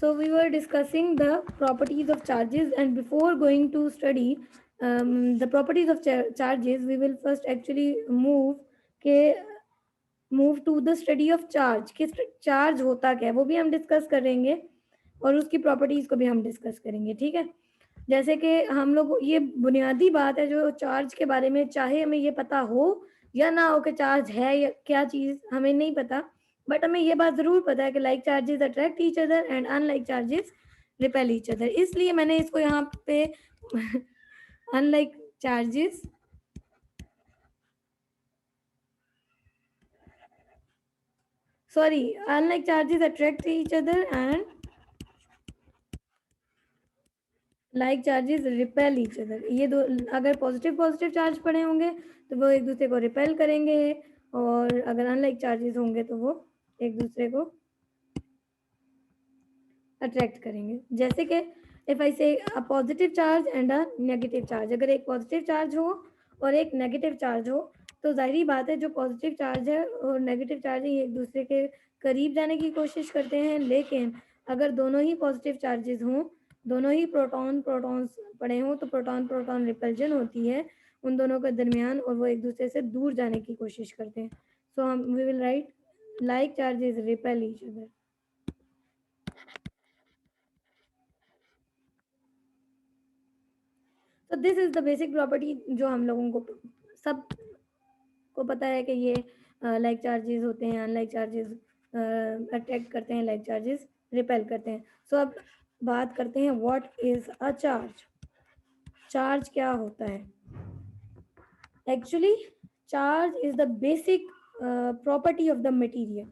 So we were discussing the properties of charges, and before going to study the properties of charges, we will first actually move to the study of charge कि charge होता क्या है वो भी हम discuss करेंगे और उसकी प्रॉपर्टीज को भी हम डिस्कस करेंगे। ठीक है, जैसे कि हम लोग ये बुनियादी बात है जो चार्ज के बारे में, चाहे हमें ये पता हो या ना हो कि चार्ज है या क्या चीज़ हमें नहीं पता, बट हमें ये बात ज़रूर पता है कि like charges attract each other and unlike charges repel each other. इसलिए मैंने इसको यहाँ पे unlike charges unlike charges attract each other and like charges repel each other। ये दो अगर पॉजिटिव पॉजिटिव चार्ज पड़े होंगे तो वो एक दूसरे को रिपेल करेंगे, और अगर अनलाइक चार्जेस होंगे तो वो एक दूसरे को अट्रैक्ट करेंगे। जैसे कि इफ आई से a positive charge and a negative charge, अगर एक पॉजिटिव चार्ज हो और एक नेगेटिव चार्ज हो तो जाहिर बात है जो पॉजिटिव चार्ज है और नेगेटिव चार्ज है ये एक दूसरे के करीब जाने की कोशिश करते हैं, लेकिन अगर दोनों ही पॉजिटिव चार्जेस हों, दोनों ही प्रोटॉन्स पड़े हों तो प्रोटॉन प्रोटॉन रिपल्जन होती है उन दोनों के दरमियान और वो एक दूसरे से दूर जाने की कोशिश करते हैं। सो हम we will write like charges repel each other. तो this is the basic property जो हम लोगों को सब को पता है कि ये लाइक चार्जेस होते हैं, अनलाइक चार्जेस अट्रैक्ट करते हैं, लाइक चार्जेस रिपेल करते हैं। सो अब बात करते हैं what is a charge. Charge क्या होता है? Actually charge is the basic property of the material.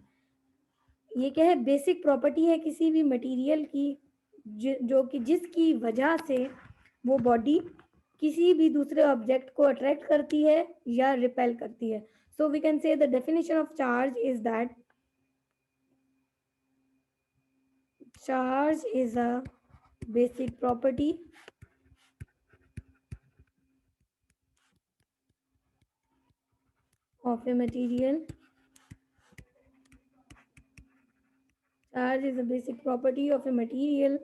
ये क्या है? बेसिक प्रॉपर्टी है किसी भी मटेरियल की जो कि जिसकी वजह से वो बॉडी किसी भी दूसरे ऑब्जेक्ट को अट्रैक्ट करती है या रिपेल करती है। So we can say the definition of charge is that charge is a basic property of a material. Charge is a basic property of a material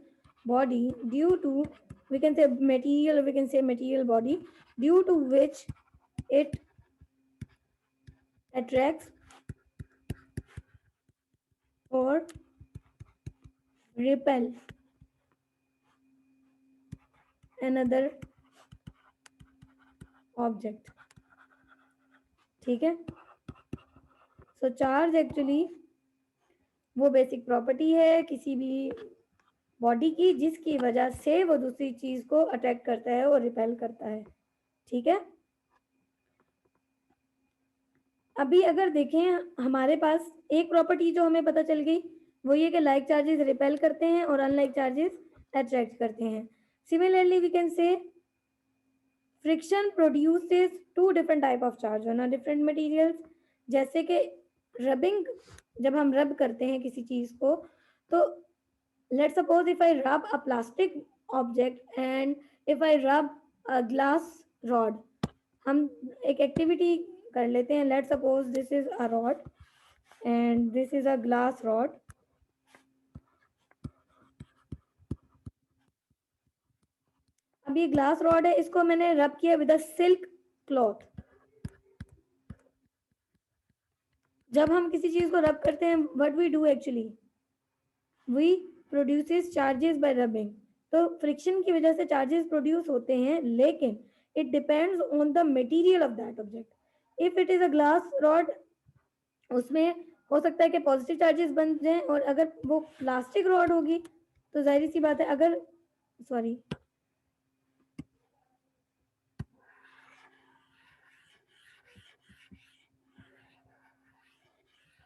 body due to, we can say material, or we can say material body, due to which it attracts or repel another object। ठीक है, सो charge actually वो basic property है किसी भी body की जिसकी वजह से वो दूसरी चीज को अट्रैक्ट करता है और रिपेल करता है। ठीक है, अभी अगर देखें हमारे पास एक प्रॉपर्टी जो हमें पता चल गई वो ये कि लाइक चार्जेस रिपेल करते हैं और अनलाइक चार्जेस अट्रैक्ट करते हैं। Similarly we can say friction produces two different type of charge on different materials. जैसे कि रबिंग, जब हम रब करते हैं किसी चीज को, तो लेट्स सपोज इफ आई रब अ plastic object and if I रब अ ग्लास रॉड। हम एक एक्टिविटी कर लेते हैं, let's suppose this is a rod and this is a glass rod. अब ये ग्लास रॉड है, इसको मैंने रब किया विद अ सिल्क क्लॉथ। जब हम किसी चीज को रब करते हैं what we do actually, we produces charges by rubbing. तो फ्रिक्शन की वजह से चार्जेस प्रोड्यूस होते हैं, लेकिन it depends on the material of that object. If it is a glass rod, उसमें हो सकता है कि पॉजिटिव चार्जेस बन जाएं, और अगर वो प्लास्टिक रॉड होगी तो जाहिर सी बात है अगर सॉरी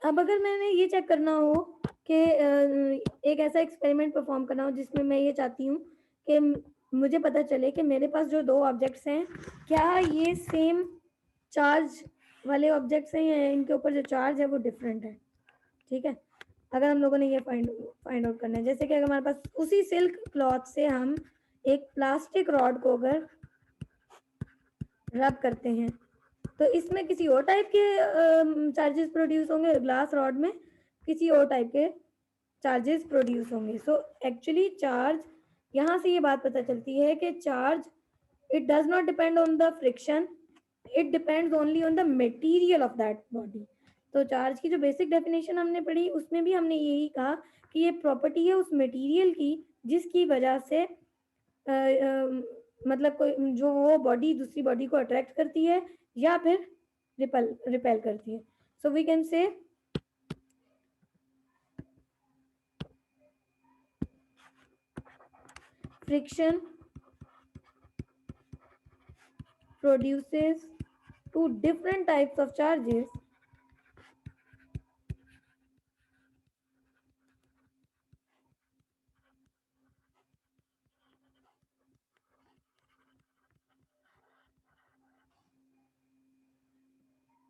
अब अगर मैंने ये चेक करना हो कि एक ऐसा एक्सपेरिमेंट परफॉर्म करना हो जिसमें मैं ये चाहती हूँ कि मुझे पता चले कि मेरे पास जो दो ऑब्जेक्ट्स हैं क्या ये सेम चार्ज वाले ऑब्जेक्ट्स हैं या इनके ऊपर जो चार्ज है वो डिफरेंट है। ठीक है, अगर हम लोगों ने ये फाइंड आउट करना है, जैसे कि अगर हमारे पास उसी सिल्क क्लॉथ से हम एक प्लास्टिक रॉड को अगर रब करते हैं तो इसमें किसी और टाइप के चार्जेस प्रोड्यूस होंगे, ग्लास रॉड में किसी और टाइप के चार्जेस प्रोड्यूस होंगे। सो एक्चुअली चार्ज, यहाँ से ये बात पता चलती है कि charge it does not depend on the friction, it depends only on the material of that body. तो चार्ज की जो बेसिक डेफिनेशन हमने पढ़ी उसमें भी हमने यही कहा कि ये प्रॉपर्टी है उस मटेरियल की जिसकी वजह से मतलब कोई जो वो बॉडी दूसरी बॉडी को अट्रैक्ट करती है या फिर रिपेल करती है। So we can say friction produces two different types of charges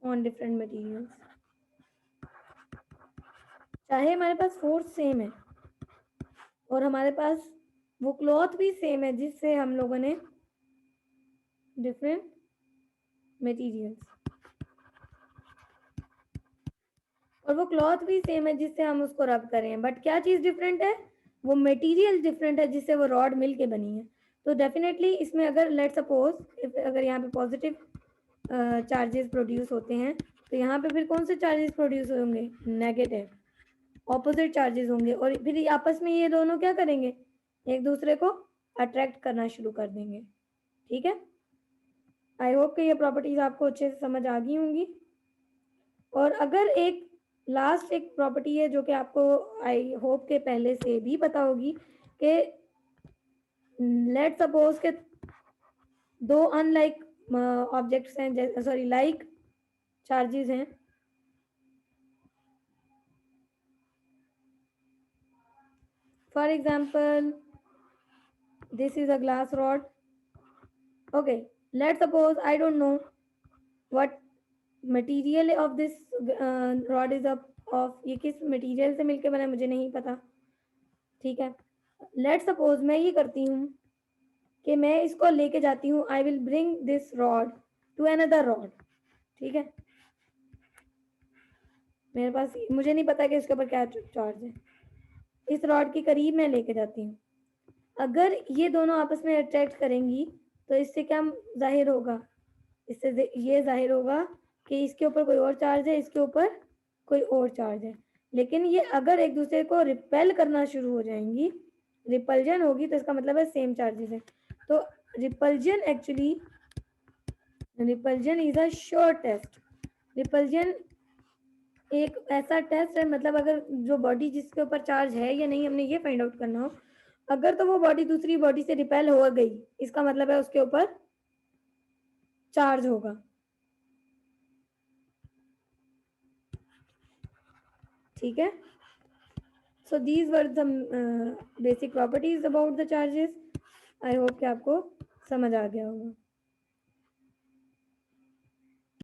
on different materials। चाहे हमारे पास फोर्स सेम है और हमारे पास वो क्लॉथ भी सेम है जिससे हम लोगों ने डिफरेंट मटेरियल्स, और वो क्लॉथ भी सेम है जिससे हम उसको रब कर रहे हैं, बट क्या चीज़ डिफरेंट है, वो मटेरियल डिफरेंट है जिससे वो रॉड मिल के बनी है। तो डेफिनेटली इसमें अगर लेट सपोज अगर यहाँ पे पॉजिटिव चार्जेस प्रोड्यूस होते हैं तो यहाँ पे फिर कौन से चार्जेस प्रोड्यूस होंगे, नेगेटिव, ऑपोजिट चार्जेस होंगे, और फिर आपस में ये दोनों क्या करेंगे, एक दूसरे को अट्रैक्ट करना शुरू कर देंगे। ठीक है, आई होप कि ये प्रॉपर्टीज आपको अच्छे से समझ आ गई होंगी। और अगर एक लास्ट एक प्रॉपर्टी है जो कि आपको आई होप के पहले से भी पता होगी कि लेट सपोज के दो अनलाइक ऑब्जेक्ट्स हैं, सॉरी लाइक चार्जेस हैं, for example this is a glass rod, okay, let's suppose I don't know what material of this rod is of ये किस मटेरियल से मिलके बना है मुझे नहीं पता। ठीक है, लेट सपोज मैं ये करती हूँ कि मैं इसको लेके जाती हूँ, I will bring this rod to another rod. ठीक है, मेरे पास मुझे नहीं पता कि इसके ऊपर क्या चार्ज है, इस रॉड के करीब मैं लेके जाती हूँ, अगर ये दोनों आपस में अट्रैक्ट करेंगी तो इससे क्या जाहिर होगा, इससे ये जाहिर होगा कि इसके ऊपर कोई और चार्ज है, इसके ऊपर कोई और चार्ज है। लेकिन ये अगर एक दूसरे को रिपेल करना शुरू हो जाएंगी, रिपल्जन होगी, तो इसका मतलब है सेम चार्जेस है। तो repulsion actually, repulsion is a sure test. Repulsion एक ऐसा टेस्ट है, मतलब अगर जो बॉडी जिसके ऊपर चार्ज है या नहीं हमने ये फाइंड आउट करना हो, अगर तो वो बॉडी दूसरी बॉडी से रिपेल हो गई, इसका मतलब है उसके ऊपर चार्ज होगा। ठीक है, so these were some basic properties about the charges. I hope कि आपको समझ आ गया होगा।